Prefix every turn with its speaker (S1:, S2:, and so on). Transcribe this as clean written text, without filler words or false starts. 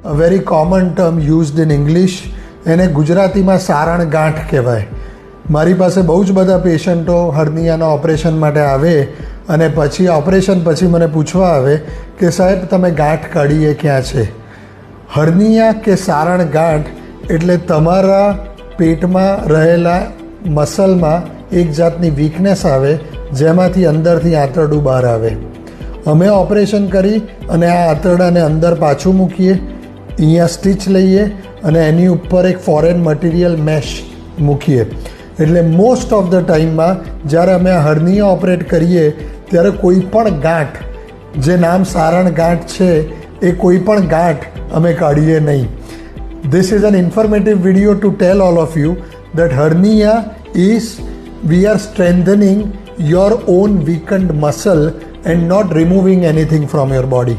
S1: a very common term used in English. એને ગુજરાતીમાં સારણ ગાંઠ કહેવાય. મારી પાસે બહુ જ બધા પેશન્ટો હર્નિયાના ઓપરેશન માટે આવે અને પછી ઓપરેશન પછી મને પૂછવા આવે કે સાહેબ તમે ગાંઠ કાઢીએ ક્યાં છે. હર્નિયા કે સારણ ગાંઠ એટલે તમારા પેટમાં રહેલા મસલમાં એક જાતની વીકનેસ આવે જેમાંથી અંદરથી આંતરડું બહાર આવે. અમે ઓપરેશન કરી અને આ આંતરડાને અંદર પાછું મૂકીએ, અહીંયા સ્ટીચ લઈએ અને એની ઉપર એક ફોરેન મટીરિયલ મેશ મૂકીએ. એટલે મોસ્ટ ઓફ ધ ટાઈમમાં જ્યારે અમે આ હર્નિયા ઓપરેટ કરીએ ત્યારે કોઈ પણ ગાંઠ, જે નામ સારણ ગાંઠ છે એ કોઈ પણ ગાંઠ અમે કાઢીએ નહીં. This is an informative video to tell all of you that hernia is we are strengthening your own weakened muscle and not removing anything from your body.